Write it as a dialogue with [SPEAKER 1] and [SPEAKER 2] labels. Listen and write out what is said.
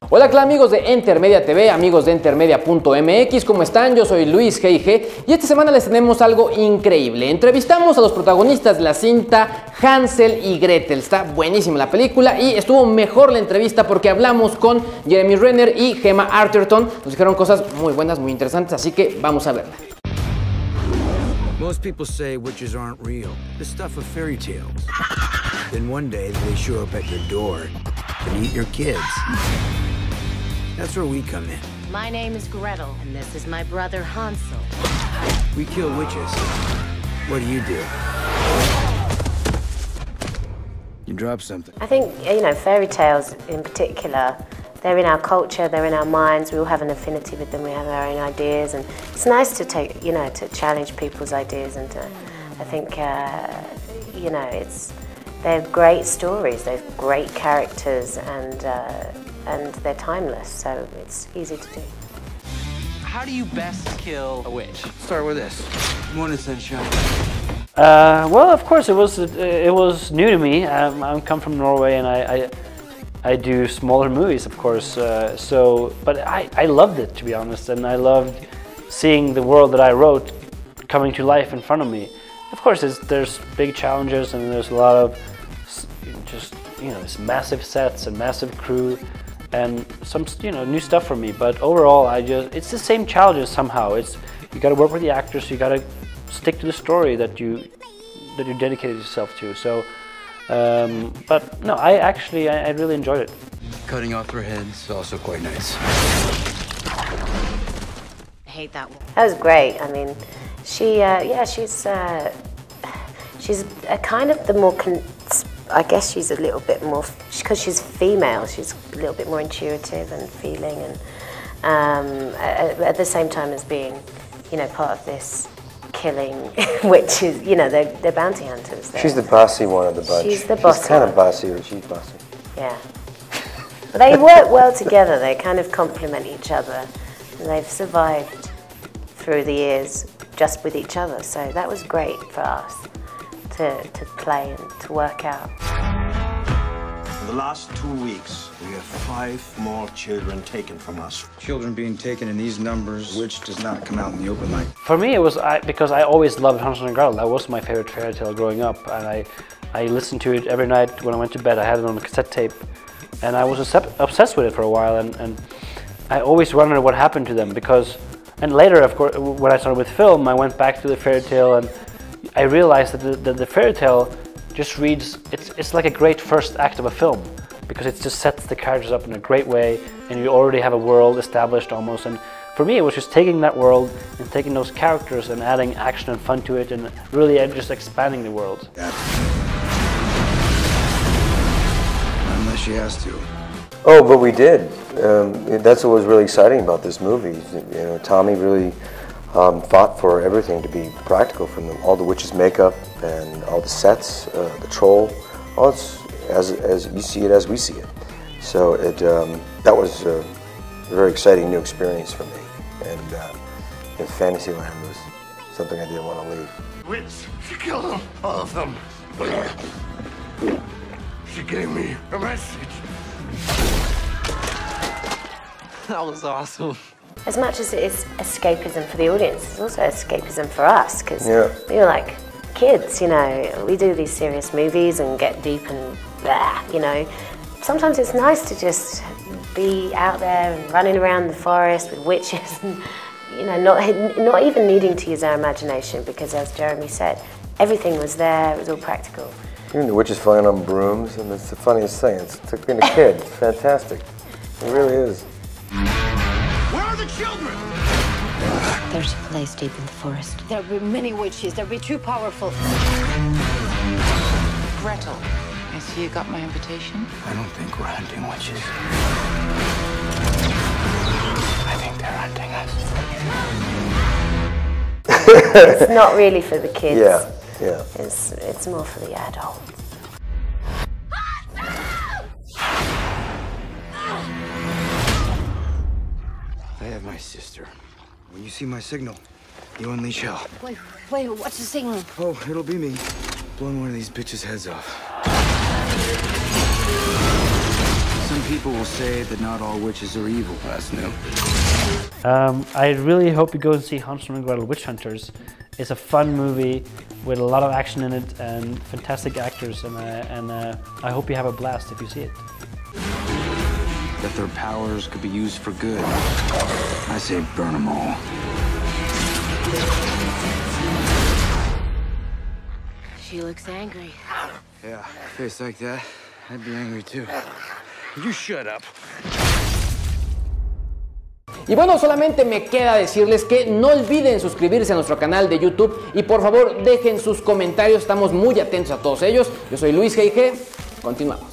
[SPEAKER 1] Hola, ¿qué tal, amigos de Intermedia TV, amigos de Intermedia.mx? ¿Cómo están? Yo soy Luis G.I.G. y esta semana les tenemos algo increíble. Entrevistamos a los protagonistas de la cinta Hansel y Gretel. Está buenísima la película y estuvo mejor la entrevista porque hablamos con Jeremy Renner y Gemma Arterton. Nos dijeron cosas muy buenas, muy interesantes, así que vamos a verla.
[SPEAKER 2] Most people say witches aren't real. The stuff of fairy tales. Then one day they show up at your door to eat your kids. That's where we come in.
[SPEAKER 3] My name is Gretel, and this is my brother Hansel.
[SPEAKER 2] We kill witches. What do? You drop something.
[SPEAKER 3] I think, you know, fairy tales in particular, they're in our culture, they're in our minds, we all have an affinity with them, we have our own ideas, and it's nice to take, you know, to challenge people's ideas, and I think, you know, they're great stories, they're great characters, and they're timeless, so it's easy to do.
[SPEAKER 4] How do you best kill a witch?
[SPEAKER 2] Start with this. Morning, sunshine.
[SPEAKER 5] Well, of course, it was new to me. I come from Norway, and I do smaller movies, of course. But I loved it, to be honest, and I loved seeing the world that I wrote coming to life in front of me. Of course, there's big challenges, and there's a lot of just, you know, it's massive sets and massive crew, and some, you know, new stuff for me. But overall, it's the same challenges somehow. You got to work with the actors. You got to stick to the story that you dedicated yourself to. So, but no, I really enjoyed it.
[SPEAKER 2] Cutting off her head is also quite nice.
[SPEAKER 3] I hate that one. That was great. I mean, she's a kind of the more, I guess she's a little bit more, because she's female, she's a little bit more intuitive and feeling, and at the same time as being, you know, part of this killing, which is, you know, they're bounty hunters.
[SPEAKER 6] She's the bossy one of the bunch.
[SPEAKER 3] She's the bossy.
[SPEAKER 6] She's kind of bossy, or she's bossy.
[SPEAKER 3] Yeah. But they work well together, they kind of complement each other, and they've survived through the years just with each other, so that was great for us to play and to work out.
[SPEAKER 7] For the last 2 weeks, we have 5 more children taken from us.
[SPEAKER 2] Children being taken in these numbers, which does not come out in the open light.
[SPEAKER 5] For me, it was because I always loved Hansel and Gretel. That was my favorite fairy tale growing up, and I listened to it every night when I went to bed. I had it on a cassette tape, and I was obsessed with it for a while, and I always wondered what happened to them, because, and later, of course, when I started with film, I went back to the fairy tale, and I realized that the fairy tale just reads, it's like a great first act of a film, because it just sets the characters up in a great way, and you already have a world established almost. And for me, it was just taking that world and taking those characters and adding action and fun to it, and really just expanding the world.
[SPEAKER 2] Unless she has to.
[SPEAKER 6] Oh, but we did. That's what was really exciting about this movie. You know, Tommy really fought for everything to be practical, from all the witches' makeup and all the sets, the troll, all it's as you see it, as we see it. So that was a very exciting new experience for me, and Fantasyland was something I didn't want to leave.
[SPEAKER 7] Witch, she killed them, all of them. She gave me a message.
[SPEAKER 4] That was awesome.
[SPEAKER 3] As much as it is escapism for the audience, it's also escapism for us, because we were like kids, you know, we do these serious movies and get deep and blah, you know. Sometimes it's nice to just be out there and running around the forest with witches and, you know, not even needing to use our imagination, because as Jeremy said, everything was there, it was all practical.
[SPEAKER 6] The witches flying on brooms, and it's the funniest thing. It's like being a kid. It's fantastic. It really is.
[SPEAKER 7] Where are the children?
[SPEAKER 3] There's a place deep in the forest. There'll be many witches. They'll be too powerful.
[SPEAKER 8] Gretel, I see you got my invitation.
[SPEAKER 2] I don't think we're hunting witches. I think they're hunting us.
[SPEAKER 3] It's not really for the kids.
[SPEAKER 6] Yeah.
[SPEAKER 3] It's more for the adults.
[SPEAKER 2] I have my sister. When you see my signal, you unleash hell.
[SPEAKER 3] Wait, what's the signal?
[SPEAKER 2] Oh, it'll be me. blowing one of these bitches' heads off. Some people will say that not all witches are evil. That's new.
[SPEAKER 5] I really hope you go and see Hansel Gretel Witch Hunters. It's a fun movie with a lot of action in it and fantastic actors, and I hope you have a blast if you see it.
[SPEAKER 2] That their powers could be used for good. I say burn them all.
[SPEAKER 8] She looks angry.
[SPEAKER 2] Yeah, a face like that, I'd be angry too. You shut up.
[SPEAKER 1] Y bueno, solamente me queda decirles que no olviden suscribirse a nuestro canal de YouTube y por favor dejen sus comentarios, estamos muy atentos a todos ellos. Yo soy Luis G.I.G. Continuamos.